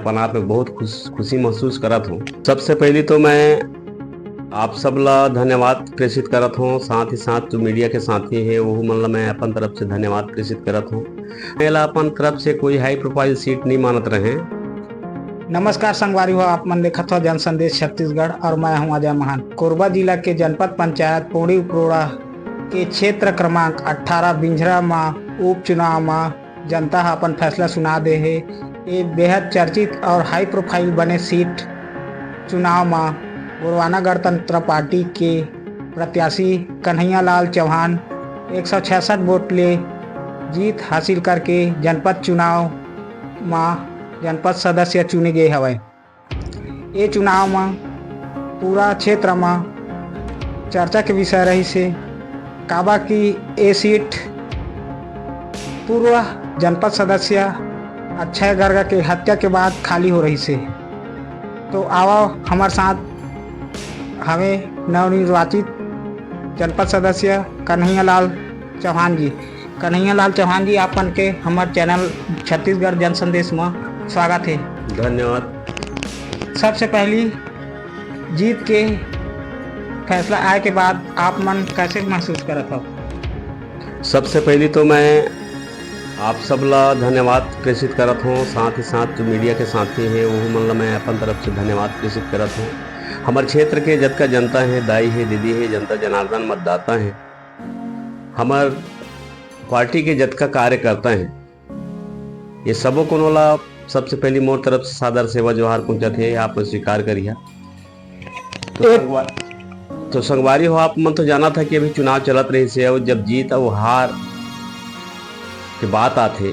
अपन आप में बहुत खुशी महसूस करत हूँ। सबसे पहले तो मैं आप सब ला धन्यवाद प्रेषित करत हूँ, साथ ही साथ जो मीडिया के साथी है वो मतलब मैं अपन तरफ से धन्यवाद प्रेषित करत हूँ। मेला अपन तरफ से कोई हाई प्रोफाइल सीट नहीं मानत रहे। नमस्कार संगवारी हो, आप मन देखत हो जन संदेश छत्तीसगढ़ और मैं हूं अजय महान। कोरबा जिला के जनपद पंचायत पोड़ी उपरोड़ा के क्षेत्र क्रमांक 18 बिंझरा में उपचुनाव में जनता हा अपन फैसला सुना दे है। ये बेहद चर्चित और हाई प्रोफाइल बने सीट चुनाव में गोंडवाना गणतंत्र पार्टी के प्रत्याशी कन्हैया लाल चौहान 166 वोट ले जीत हासिल करके जनपद चुनाव में जनपद सदस्य चुने गए हवे। ये चुनाव में पूरा क्षेत्र में चर्चा के विषय रही से काबा की ये सीट पूर्व जनपद सदस्य अक्षय गर्ग के हत्या के बाद खाली हो रही से। तो आओ हमारे साथ हमें नवनिर्वाचित जनपद सदस्य कन्हैया लाल चौहान जी। कन्हैया लाल चौहान जी, आपन के हमारे चैनल छत्तीसगढ़ जन संदेश में स्वागत है। धन्यवाद। सबसे पहली जीत के फैसला आए के बाद आप मन कैसे महसूस करत हो? सबसे पहले तो मैं आप सब ला धन्यवाद प्रेषित करत हूँ, साथ ही साथ जो मीडिया के साथी है वो मतलब मैं अपन तरफ से धन्यवाद प्रेषित करत हूँ। हमारे क्षेत्र के जतका जनता है, दाई है, दीदी है, जनता जनार्दन मतदाता है, हमार पार्टी के जतका कार्यकर्ता हैं, ये सबों को नोला सबसे पहली मोर तरफ से सादर सेवा जोहार पहुंचत है। आप स्वीकार करिए। तो संगवारी हो, आप मन तो जाना था कि अभी चुनाव चलत रही से और जब जीत और हार की बात आते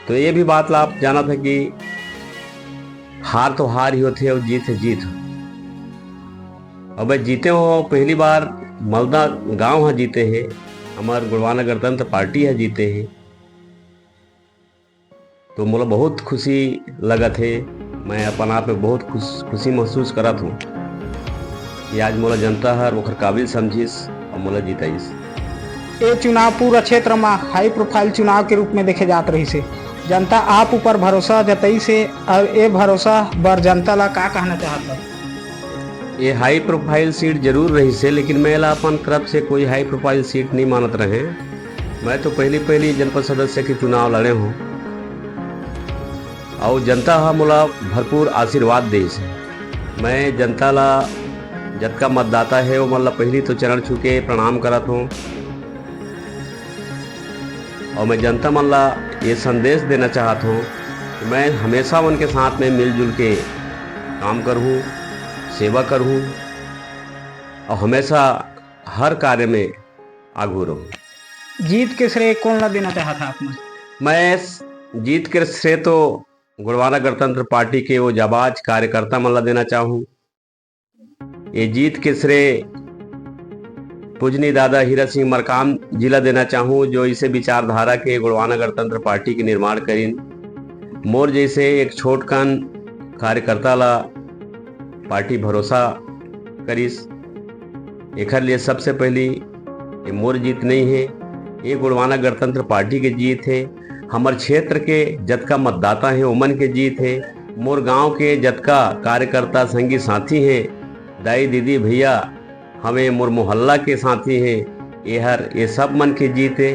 तो ये भी बात ला आप जाना था कि हार तो हार ही होती है और जीत है जीत। अब जीते हो पहली बार मलदा गांव है जीते हैं, हमारे गोंडवाना गणतंत्र पार्टी है जीते हैं, तो मोला बहुत खुशी लगत है। मैं अपन आप में बहुत खुशी महसूस करत हूँ कि आज मोला जनता हर ओखर काबिल समझिस और मोला जिताइस। ये चुनाव पूरा क्षेत्र में हाई प्रोफाइल चुनाव के रूप में देखे जात रही से। जनता आप ऊपर भरोसा जताई से और ये भरोसा बर जनता ला का कहना चाहता? ये हाई प्रोफाइल सीट जरूर रही से, लेकिन मैं ला अपन तरफ से कोई हाई प्रोफाइल सीट नहीं मानत रहे। मैं तो पहली जनपद सदस्य के चुनाव लड़े हूँ और जनता हा मोला भरपूर आशीर्वाद दे से। मैं जनता ला जतका मतदाता है वो मतलब पहली तो चरण छू के प्रणाम करत हूँ और मैं जनता मन ला ये संदेश देना चाहता हूँ कि मैं हमेशा उनके साथ में मिलजुल के काम करूँ, सेवा करूँ और हमेशा हर कार्य में आगू रहूँ। जीत के श्रेय कौन ला देना चाहता आपने? मैं जीत के श्रेय तो गोंडवाना गणतंत्र पार्टी के वो जाबाज कार्यकर्ता मन ला देना चाहूँ। ये जीत के श्रेय पूजनी दादा हीरा सिंह मरकाम जिला देना चाहूँ, जो इसे विचारधारा के गोंडवाना गणतंत्र पार्टी के निर्माण करीन। मोर जैसे एक छोटकन कार्यकर्ता ला पार्टी भरोसा करिस। एखर लिए सबसे पहली ये मोर जीत नहीं है, ये गोंडवाना गणतंत्र पार्टी के जीत है। हमारे क्षेत्र के जतका मतदाता हैं उमन के जीत है। मोर गांव के जतका कार्यकर्ता संगी साथी हैं, दाई दीदी भैया हमें मोर मोहल्ला के साथी हैं, ये सब मन के जीत है।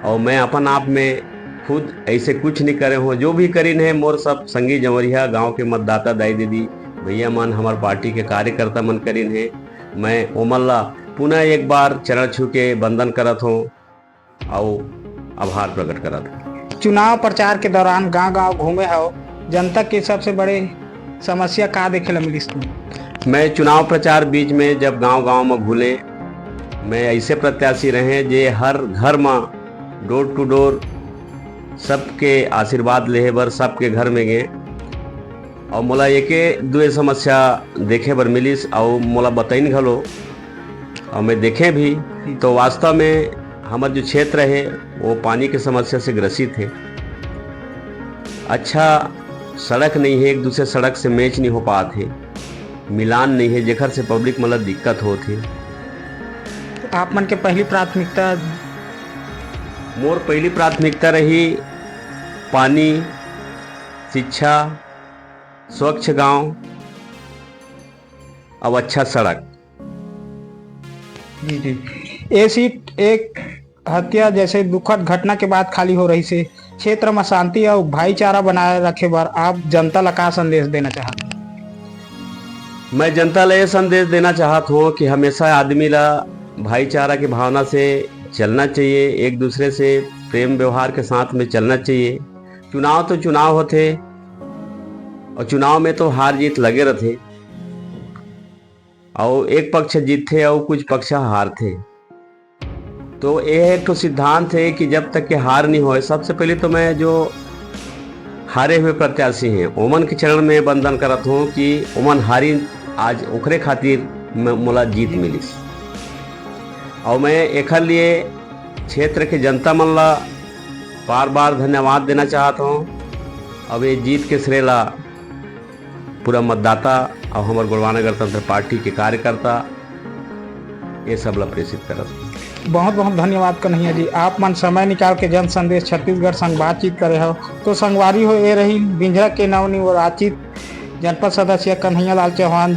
और मैं अपन आप में खुद ऐसे कुछ नहीं करे हूँ, जो भी करीन है मोर सब संगी जमरिया गांव के मतदाता दाई दीदी भैया मन हमार पार्टी के कार्यकर्ता मन करीन है। मैं ओमल्ला पुनः एक बार चरण छू के वंदन करत हूँ और आभार प्रकट करत। चुनाव प्रचार के दौरान गांव-गांव घूमे हो, जनता के सबसे बड़े समस्या का देखे ला मिलिस? मैं चुनाव प्रचार बीच में जब गांव-गांव में घूले, मैं ऐसे प्रत्याशी रहे जे हर घर में डोर टू डोर सबके आशीर्वाद लेहे बर सबके घर में गए और मोला एके दुए समस्या देखे बर मिलिस और मोला बताइन घलो और मैं देखे भी। तो वास्तव में हमारा जो क्षेत्र है वो पानी की समस्या से ग्रसित है। अच्छा सड़क नहीं है, एक दूसरे सड़क से मैच नहीं हो पाते, मिलान नहीं है, जेकर से पब्लिक मतलब दिक्कत होती। आप मन के पहली प्राथमिकता? मोर पहली प्राथमिकता रही पानी, शिक्षा, स्वच्छ गांव और अच्छा सड़क। जी जी। ये सीट एक हत्या जैसे दुखद घटना के बाद खाली हो रही से क्षेत्र में शांति और भाईचारा बनाए रखे बर आप जनता ला का संदेश देना चाहते? मैं जनता ले संदेश देना चाहत हूँ कि हमेशा आदमी ला भाईचारा की भावना से चलना चाहिए, एक दूसरे से प्रेम व्यवहार के साथ में चलना चाहिए। चुनाव तो चुनाव होते और चुनाव में तो हार जीत लगे रहते और एक पक्ष जीतते और कुछ पक्ष हारते। तो ये एक तो सिद्धांत है कि जब तक कि हार नहीं होए, सबसे पहले तो मैं जो हारे हुए प्रत्याशी हैं ओमन के चरण में बंधन करत हूँ कि ओमन हारी आज ओकरे खातिर मोला जीत मिलिस और मैं एक लिए क्षेत्र के जनता मन ला बार बार धन्यवाद देना चाहता हूँ। अब ये जीत के श्रेय ला पूरा मतदाता और हमारे गोड़वाना गणतंत्र पार्टी के कार्यकर्ता ये सब ला प्रेषित करत। बहुत बहुत धन्यवाद कन्हैया जी, आप मन समय निकाल के जन संदेश छत्तीसगढ़ संग बातचीत करे हो। तो संगवारी हो ये रही बिंझरा के नवनिर्वाचित जनपद सदस्य कन्हैया लाल चौहान।